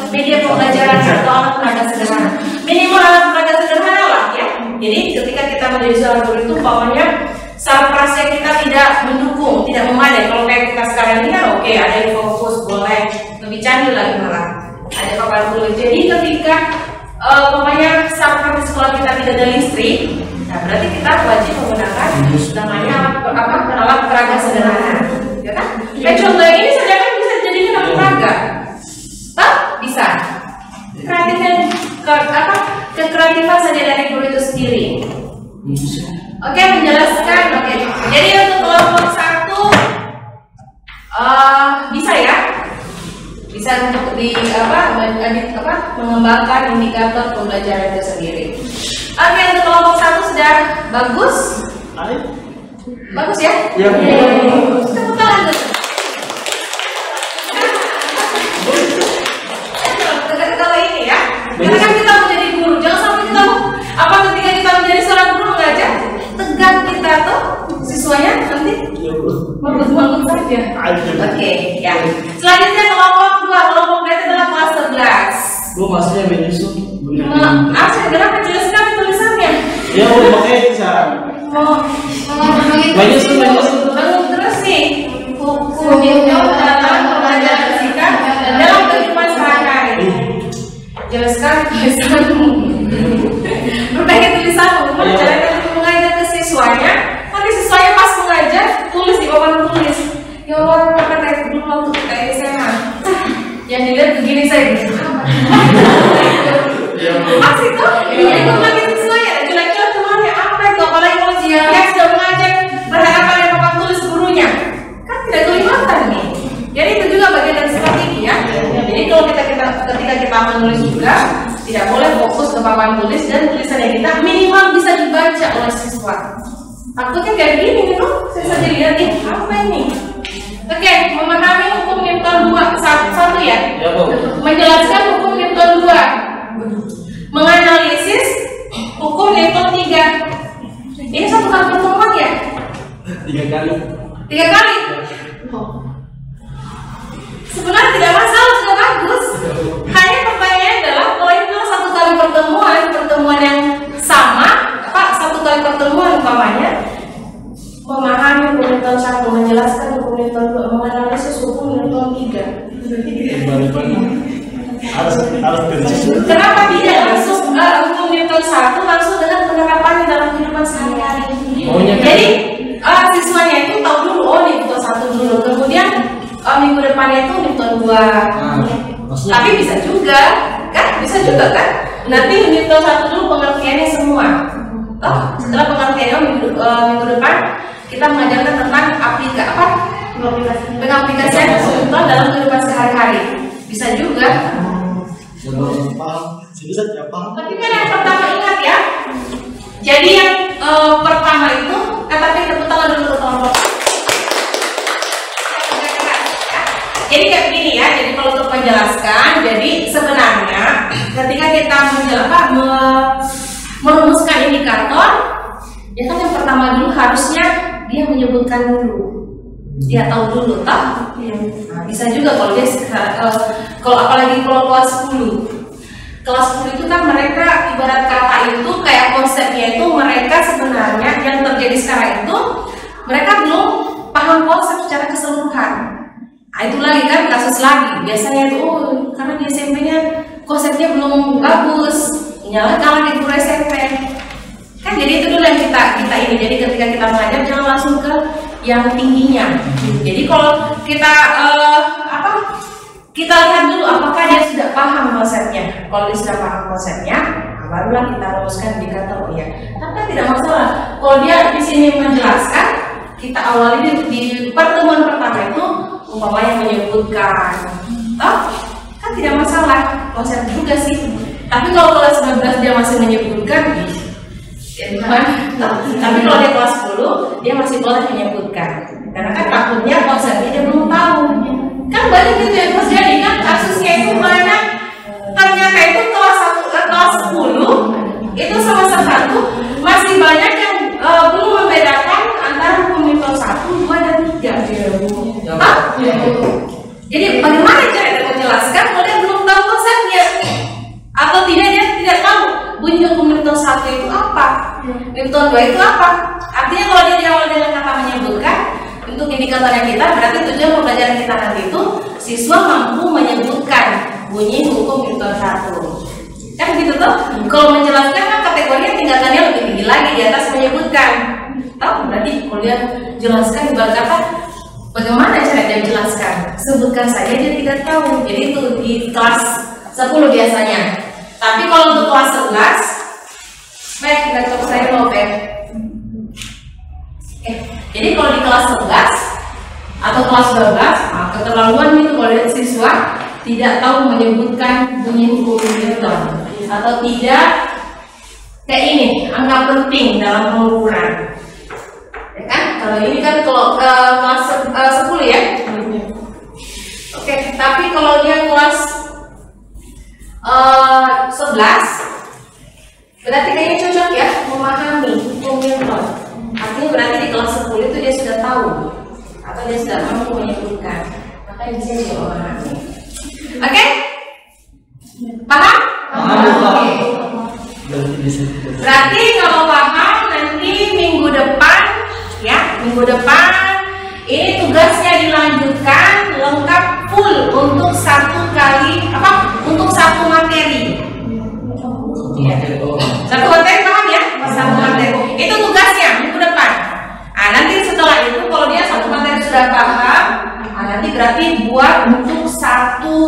media pembelajaran atau alat peraga sederhana. Minimal alat peraga sederhana lah, ya. Jadi ketika kita menjadi seorang guru itu, pokoknya sarprasnya kita tidak mendukung, tidak memadai. Kalau kayak kita sekarang ini kan oke, ada yang fokus, boleh lebih canggih lagi malah. Ada papan tulis. Jadi ketika pokoknya sarpras di sekolah kita tidak ada listrik, nah berarti kita wajib menggunakan namanya alat peraga sederhana, ya kan? Kayak contoh ini saja kan bisa jadikan alat peraga, tak bisa. Kreatifan saja dari guru itu sendiri. Oke, menjelaskan. Oke, jadi untuk kelompok 1 bisa ya, bisa untuk mengembangkan indikator pembelajaran itu sendiri. Oke, untuk kelompok 1 sudah bagus? Bagus ya? Iya. Tepuk tangan tuh. Kalau ini ya, karena kan kita menjadi guru, jangan sampai kita ketika kita menjadi seorang guru mengajar, tegang kita tuh siswanya nanti mabut-mabut saja. Oke, ya. Selanjutnya kelompok 2, kelompok berarti adalah kelas 11. Bu, maksudnya menyusun. Saya kenapa jelas sekali tulisannya? Ya, makanya bisa. Menyusun. Terus nih, hukum dalam pembelajaran fisika dan dalam kehidupan sehari-hari. Jelas sekali tulisanmu. Perbaiki tulisanmu, cara mengajar ke siswanya. Nanti siswanya pas mengajar, tulis di papan tulis. Ya Allah, apa kayak dulu waktu kita SMA. Yang dilihat begini saya. Pas itu, ini berbagi siswanya. Jelek-jelek temannya apa itu? Apalagi kalau dia sudah mengajar berhadapan dengan papan tulis gurunya, kan tidak kelihatan nih. Jadi itu juga bagian dari strategi ya. Jadi kalau ketika kita menulis juga tidak boleh fokus ke papan tulis dan tulisannya kita minimal bisa dibaca oleh siswa. Takutnya kayak gini nih tuh, saya saja lihat nih apa ini. Oke, memahami hukum Newton 1 ya. Menjelaskan hukum Newton 2. Menganalisis hukum Newton 3. Ini satu kali pertemuan ya? 3 kali. 3 kali? Sebenarnya tidak masalah, sudah bagus. Hanya pertanyaannya adalah kalau itu satu kali pertemuan yang sama, Pak, satu kali pertemuan umpamanya memahami hukum Newton 1, menjelaskan hukum Newton 2, menganalisis hukum Newton 3. Kenapa tidak langsung hukum Newton 1 langsung dengan penerapannya dalam kehidupan sehari-hari? Jadi siswanya itu tahu dulu, oh Newton 1 dulu, kemudian minggu depannya itu Newton 2. Tapi bisa juga, kan? Bisa juga kan? Nanti Newton 1 dulu pengertiannya semua. Setelah pengertiannya minggu depan kita mengajarkan tentang pengaplikasian Newton dalam kehidupan sehari-hari. Bisa juga. Tapi kan yang pertama ingat ya. Jadi yang pertama itu tapi tepuk tangan dulu kelompok. Jadi kayak begini ya. Jadi kalau untuk menjelaskan, jadi sebenarnya ketika kita merumuskan indikator, ya kan yang pertama dulu harusnya dia menyebutkan dulu. Dia tahu dulu, tak? Nah, bisa juga kalau dia kalau apalagi kalau kelas 10. Kelas 10 itu kan mereka ibarat kata itu kayak konsepnya itu mereka sebenarnya yang terjadi sekarang itu mereka belum paham konsep secara keseluruhan. Nah, itu lagi kan kasus lagi. Biasanya itu karena di SMP-nya konsepnya belum bagus, nyala kalah di guru SMP. Kan jadi itu dulu yang kita ini. Jadi ketika kita mengajar jangan langsung ke yang tingginya. Jadi kalau kita kita lihat dulu apakah dia sudah paham konsepnya. Kalau dia sudah paham konsepnya, barulah kita rumuskan indikator. Oh ya, tapi tidak masalah. Kalau dia di sini menjelaskan, kita awali di pertemuan pertama itu umpamanya menyebutkan, kan tidak masalah konsep juga sih. Tapi kalau kelas 19 dia masih menyebutkan, ya gimana? Tapi kalau dia kelas 10 dia masih boleh menyebutkan, karena kan takutnya konsepnya dia belum tahu. Kan banyak gitu yang terjadi kan kasusnya itu banyak. Ternyata itu kelas 10 itu semester 1 masih banyak yang belum membedakan antara hukum Newton 1, 2, dan 3. Jadi bagaimana cara dia menjelaskan kalau dia belum tahu konsepnya? Atau dia tidak tahu bunyi hukum Newton 1 itu apa, Newton 2 itu apa? Artinya kalau dia diawali dengan kata menyebutkan untuk indikatornya kita, berarti tujuan pembelajaran kita nanti itu siswa mampu menyebutkan bunyi hukum Newton 1. Kan gitu tuh. Kalau menjelaskan kan kategorinya tingkatannya lebih tinggi lagi di atas menyebutkan. Berarti kalau dia jelaskan ibarat kata bagaimana cara dia jelaskan? Sebutkan saja dia tidak tahu. Jadi itu di kelas 10 biasanya. Tapi kalau untuk kelas 11, baik, laptop saya lobek. Jadi kalau di kelas 11 atau kelas 12, keterlaluan itu kalau siswa 3 tidak tahu menyebutkan bunyi hukum Newton atau tidak kayak ini anggap penting dalam pengukuran, ya kan? Kalau ini kan kalau kelas 10 ya. Oke, tapi kalau dia kelas 11 berarti kayaknya cocok ya memahami hukum Newton. Artinya berarti di kelas 10 itu dia sudah tahu atau dia sudah mampu menyebutkan, maka bisa dia memahami. Oke? Paham? Oke. Berarti kalau paham nanti minggu depan ya, minggu depan ini tugasnya dilanjutkan lengkap full untuk satu materi. Satu materi paham ya? Satu materi. Itu tugasnya minggu depan. Nanti setelah itu kalau dia satu materi sudah paham, nanti berarti buat untuk satu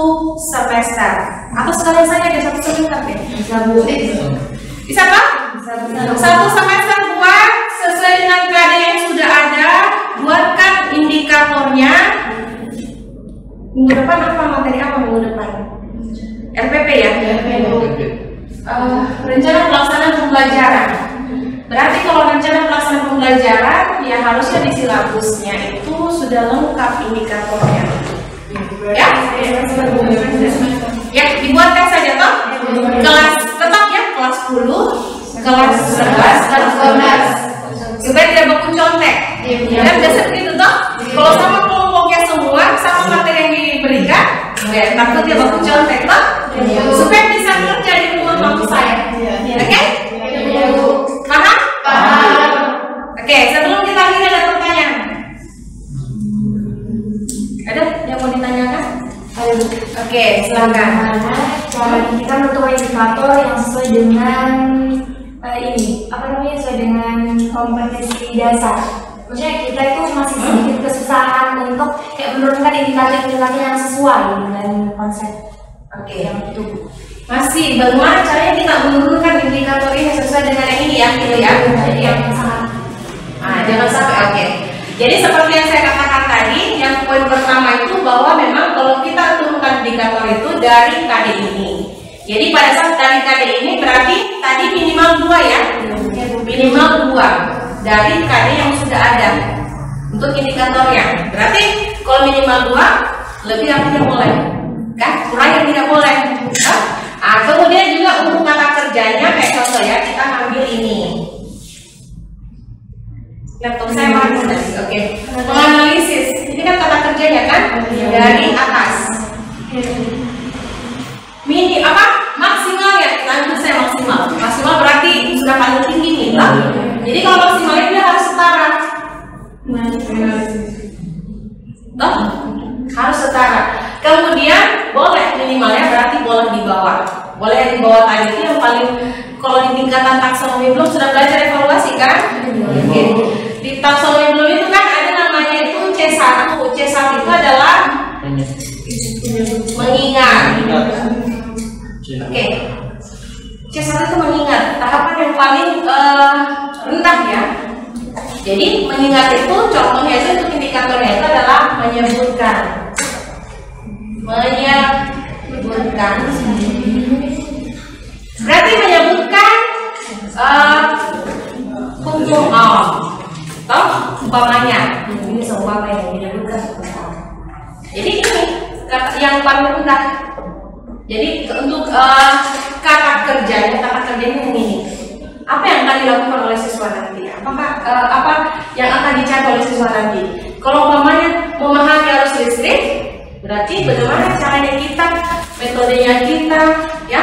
semester. Atau sekalian saja ada satu semester ya? Bisa Pak? Satu semester buat sesuai dengan KD yang sudah ada, buatkan indikatornya. Minggu depan apa materi apa minggu depan? RPP ya? Rencana pelaksanaan pembelajaran. Berarti kalau rencana pelaksanaan pembelajaran ya harusnya di silabusnya itu sudah lengkap indikatornya. Ya? Ya, dibuatkan saja toh. Kelas tetap ya, kelas 10, kelas 11, kelas 12. Supaya tidak baku contek. Dan biasa begitu toh. Kalau sama kelompoknya semua, sama materi yang diberikan, ya takut dia baku contek toh. Supaya bisa kerja di rumah waktu saya. Oke? Paham? Paham. Oke, sebelum kita akhiri ada pertanyaan. Ada yang mau ditanyakan? Oke, silakan. Cara kita untuk indikator yang sesuai dengan sesuai dengan kompetensi dasar. Maksudnya kita itu masih sedikit kesusahan untuk kayak menurunkan indikator-indikator yang sesuai dengan konsep. Oke, yang itu. Masih bagaimana caranya kita menurunkan indikator ini sesuai dengan yang ini ya, gitu ya. Jadi yang sangat. Jangan sampai. Oke. Jadi seperti yang saya katakan tadi, yang poin pertama itu bahwa memang kalau kita turunkan indikator itu dari KD ini. Jadi pada saat dari KD ini berarti tadi minimal 2 ya, minimal 2 dari KD yang sudah ada untuk indikatornya. Berarti kalau minimal 2, lebih artinya boleh, kan? Kurang yang tidak boleh. Kemudian juga untuk kata kerjanya kayak contoh ya, kita ambil ini. Laptop saya mana tadi? Oke. Menganalisis. Ini kan kata kerjanya kan dari atas. Mini apa? Maksimalnya. Lanjut saya maksimal. Maksimal berarti sudah paling tinggi nih. Jadi kalau maksimalnya dia harus setara. Toh? Harus setara. Kemudian boleh minimalnya berarti boleh di bawah. Boleh di bawah tadi itu yang paling kalau di tingkatan taksonomi belum sudah belajar evaluasi kan? Oke. Di taksonomi belum itu kan ada namanya itu C1. C1 itu adalah mengingat. Oke. C1 itu mengingat. Tahapan yang paling rendah ya. Jadi mengingat itu contohnya itu untuk indikatornya itu adalah menyebutkan. Berarti menyebutkan hukum toh umpamanya ini seumpama yang menyebutkan hukum. Jadi ini yang paling rendah. Jadi untuk kata kerjanya ini. Apa yang akan dilakukan oleh siswa nanti? Apakah apa yang akan dicari oleh siswa nanti? Kalau umpamanya memahami arus listrik, berarti bagaimana caranya kita, metodenya kita, ya,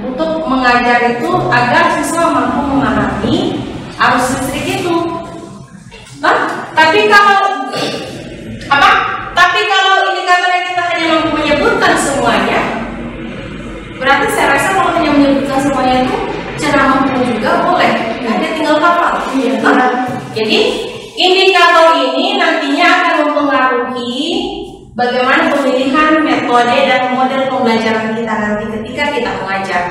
untuk mengajar itu agar siswa mampu memahami arus listrik itu. Tapi kalau indikatornya kita hanya mampu menyebutkan semuanya, berarti saya rasa kalau hanya menyebutkan semuanya itu cara mampu juga boleh, kan dia tinggal hafal. Jadi indikator ini nantinya akan mempengaruhi bagaimana pemilihan metode dan model pembelajaran kita nanti ketika kita mengajar.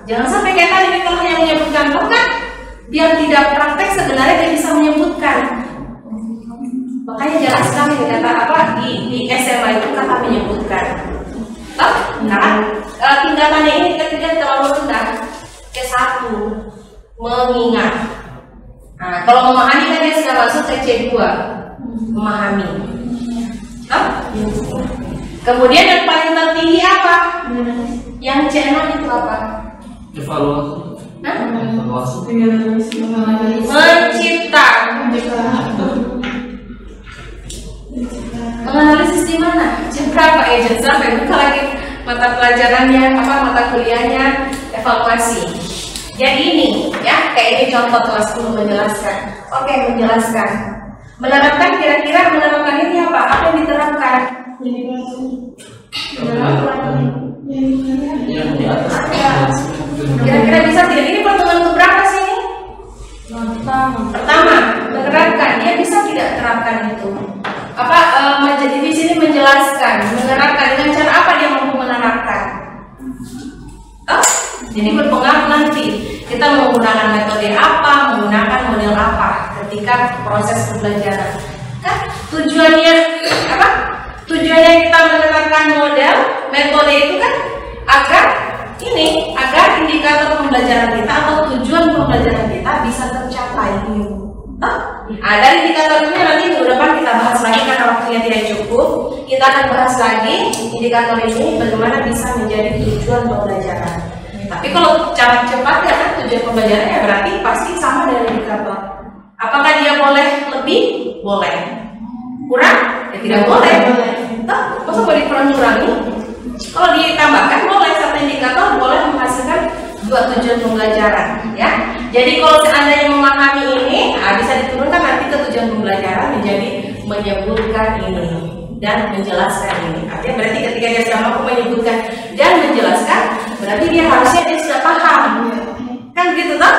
Jangan sampai kayak tadi kalau hanya menyebutkan kan, biar tidak praktek sebenarnya dia bisa menyebutkan. Makanya jarang sekali kata di SMA itu kata menyebutkan. Nah, tingkatannya ini ketiga terlalu rendah. C1 mengingat. Nah, kalau memahami kan dia sudah masuk ke C2 memahami. Kemudian yang paling tertinggi apa? Yang C0 itu apa? Evaluasi. Evaluasi. Mencipta. Menganalisis di mana? Jam berapa ya? Jam sampai buka lagi mata pelajarannya, mata kuliahnya, evaluasi. Jadi ini ya, kayak ini contoh kelas 10 menjelaskan. Oke, menjelaskan. Menerapkan, kira-kira menerapkan ini apa? Apa yang diterapkan? Kira-kira bisa tidak? Ini pertemuan keberapa sih ini? Pertama, menerapkan. Dia bisa tidak terapkan itu? Jadi di sini menjelaskan, menerapkan dengan cara apa dia mampu menerapkan? Jadi berpengaruh nanti kita menggunakan metode apa, menggunakan model apa ketika proses pembelajaran. Kan tujuannya apa? Tujuannya kita menerapkan model, metode itu kan agar indikator pembelajaran kita atau tujuan pembelajaran kita bisa tercapai. Nah, dari indikator ini nanti minggu depan kita bahas lagi karena waktunya tidak cukup. Kita akan bahas lagi indikator ini bagaimana bisa menjadi tujuan pembelajaran. Tapi kalau cara cepatnya kan tujuan pembelajaran ya berarti pasti sama dengan indikator. Apakah dia boleh lebih? Boleh. Kurang? Ya tidak boleh. Masa mau dikurangi? Kalau ditambahkan boleh, satu indikator boleh menghasilkan dua tujuan pembelajaran, ya. Jadi kalau seandainya memahami ini, bisa diturunkan nanti ke tujuan pembelajaran menjadi menyebutkan ini dan menjelaskan ini. Artinya berarti ketika dia sudah mampu menyebutkan dan menjelaskan, berarti dia harusnya dia sudah paham, kan gitu toh?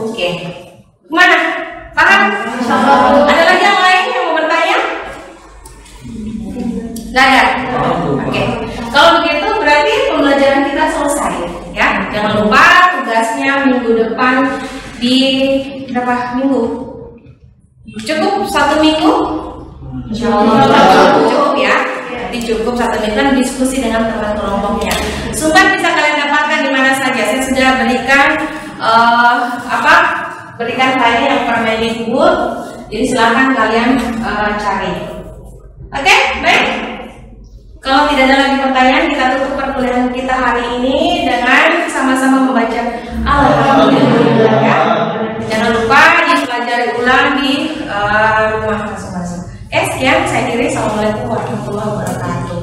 Oke. Mana? Paham? Ada lagi yang lain yang mau bertanya? Nggak ada. Oke. Kalau begitu berarti pembelajaran kita selesai, ya. Jangan lupa tugasnya minggu depan di berapa minggu? Cukup 1 minggu? Cukup ya. Cukup 1 minggu dan diskusi dengan teman kelompoknya. Sumber bisa kalian dapatkan di mana saja. Saya sudah berikan berikan tadi yang Permendikbud. Jadi silahkan kalian cari. Oke, baik. Kalau tidak ada lagi pertanyaan, kita tutup perkuliahan kita hari ini dengan sama-sama membaca Alhamdulillah ya. Jangan lupa dipelajari ulang di rumah masing-masing. Sekian saya kira. Assalamualaikum warahmatullahi wabarakatuh.